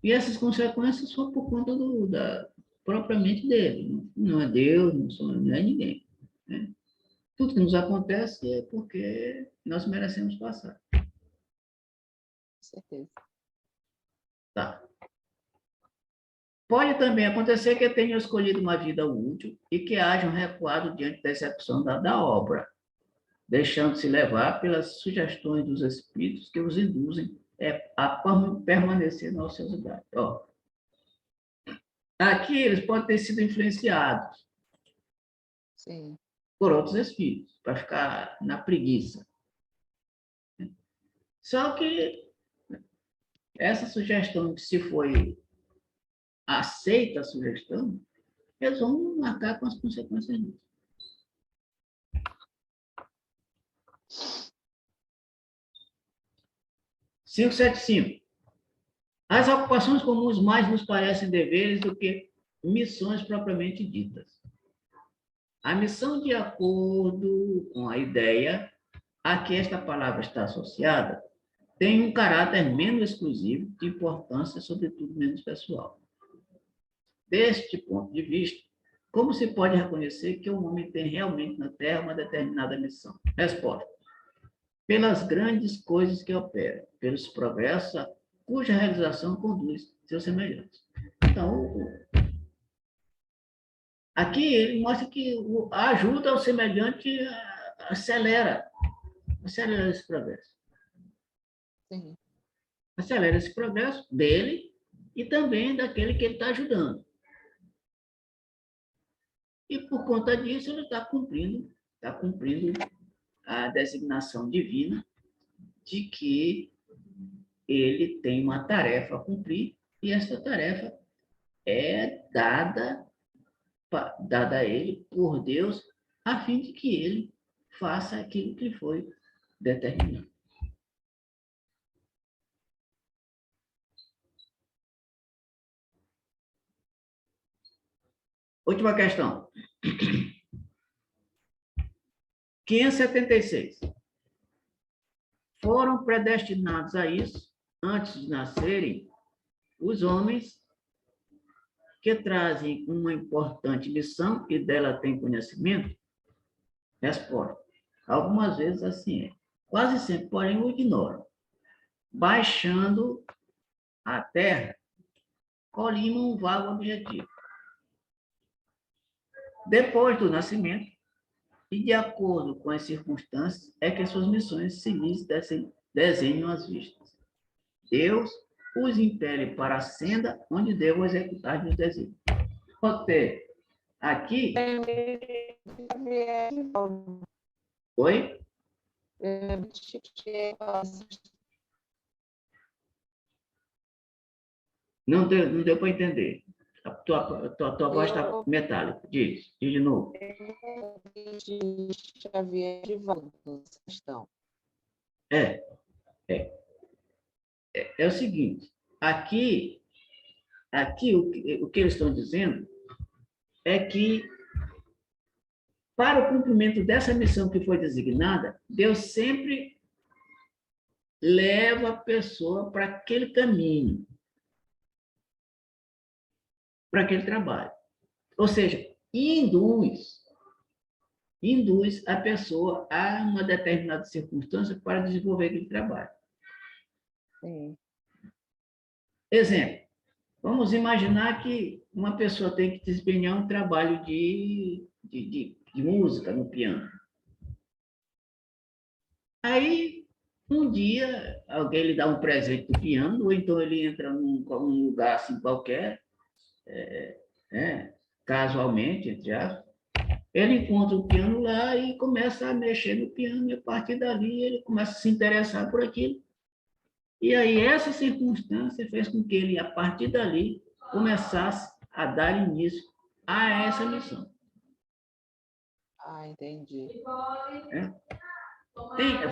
E essas consequências são por conta propriamente dele. Não é Deus, não é ninguém. Né? Tudo que nos acontece é porque nós merecemos passar. Com certeza. Tá. Pode também acontecer que tenham escolhido uma vida útil e que hajam recuado diante da execução da obra, deixando-se levar pelas sugestões dos espíritos que os induzem a permanecer na ociosidade. Ó, aqui eles podem ter sido influenciados Sim. por outros espíritos, para ficar na preguiça. Só que essa sugestão, se foi aceita a sugestão, eles vão marcar com as consequências disso. Cinco, 575. As ocupações comuns mais nos parecem deveres do que missões propriamente ditas. A missão, de acordo com a ideia a que esta palavra está associada, tem um caráter menos exclusivo, de importância, sobretudo, menos pessoal. Deste ponto de vista, como se pode reconhecer que o homem tem realmente na Terra uma determinada missão? Resposta: pelas grandes coisas que opera, pelos progressos cuja realização conduz seus semelhantes. Então, aqui ele mostra que a ajuda ao semelhante acelera esse progresso. Sim. Acelera esse progresso dele e também daquele que ele está ajudando. E por conta disso ele está cumprindo a designação divina de que ele tem uma tarefa a cumprir e essa tarefa é dada a ele por Deus a fim de que ele faça aquilo que foi determinado. Última questão. 576. Foram predestinados a isso, antes de nascerem, os homens que trazem uma importante missão e dela têm conhecimento? Resposta: algumas vezes assim é. Quase sempre, porém, o ignoram. Baixando a terra, colimam um vago objetivo. Depois do nascimento, e de acordo com as circunstâncias, é que suas missões civis desenham as vistas. Deus os impele para a senda onde devam executar os desígnios. Pode ter aqui. Oi? Não deu para entender. A tua voz está metálica. Diz de novo. Xavier de volta nessa questão. É o seguinte, aqui o que eles estão dizendo é que para o cumprimento dessa missão que foi designada, Deus sempre leva a pessoa para aquele caminho, para aquele trabalho. Ou seja, induz a pessoa a uma determinada circunstância para desenvolver aquele trabalho. Sim. Exemplo, vamos imaginar que uma pessoa tem que desempenhar um trabalho de música no piano. Aí, um dia, alguém lhe dá um presente do piano, ou então ele entra num lugar assim qualquer, casualmente, entre aspas, ele encontra o piano lá e começa a mexer no piano, e a partir dali ele começa a se interessar por aquilo. E aí essa circunstância fez com que ele, a partir dali, começasse a dar início a essa missão. Ah, entendi.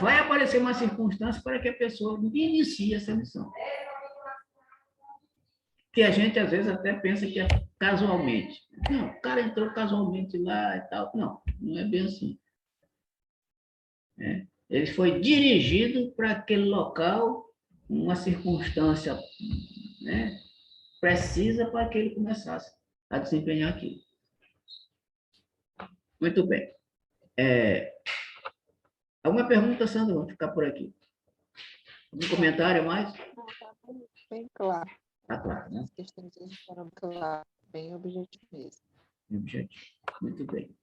Vai aparecer uma circunstância para que a pessoa inicie essa missão. Que a gente, às vezes, até pensa que é casualmente. Não, o cara entrou casualmente lá e tal. Não é bem assim. Ele foi dirigido para aquele local, uma circunstância, precisa para que ele começasse a desempenhar aquilo. Muito bem. Alguma pergunta, Sandra? Vamos ficar por aqui. Algum comentário mais? Não, tá bem claro. Tá claro, né? As questões foram claras, bem objetivo mesmo. Objetivo. Muito bem.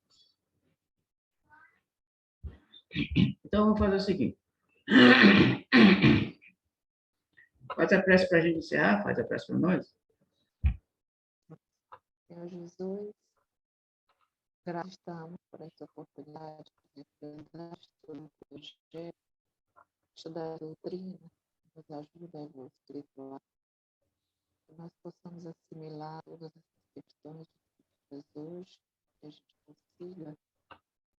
Então, vamos fazer o seguinte. Faz a prece para a gente encerrar, faz a prece para nós. Senhor Jesus, graças estamos por essa oportunidade de estudar a doutrina, nos ajuda a evoluir espiritual, que nós possamos assimilar todas as questões de Jesus, que a gente consiga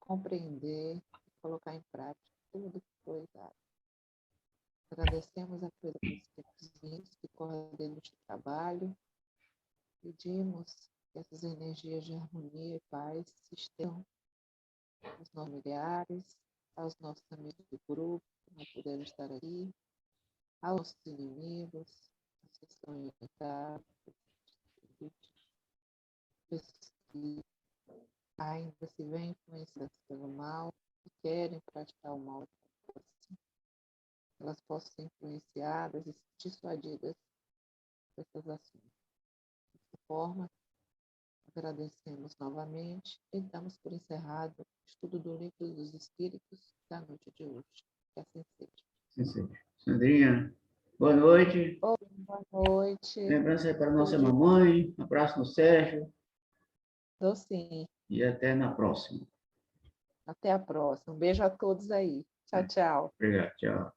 compreender e colocar em prática tudo que foi dado. Agradecemos a presença dos vinhos que coordenam este trabalho. Pedimos que essas energias de harmonia e paz se estendam aos nossos familiares, aos nossos amigos do grupo, que não puderam estar aqui, aos nossos inimigos, que estão irritados, pessoas que ainda se veem influenciadas pelo mal e querem praticar o mal, elas possam ser influenciadas e dissuadidas dessas ações. Dessa forma, agradecemos novamente e damos por encerrado o estudo do Livro dos Espíritos da noite de hoje. Que assim seja. Sim, sim. Sandrinha, boa noite. Boa noite. Lembrança aí para a nossa mamãe. Um abraço no Sérgio. Dou sim. E até na próxima. Até a próxima. Um beijo a todos aí. Tchau, tchau. Obrigado. Tchau.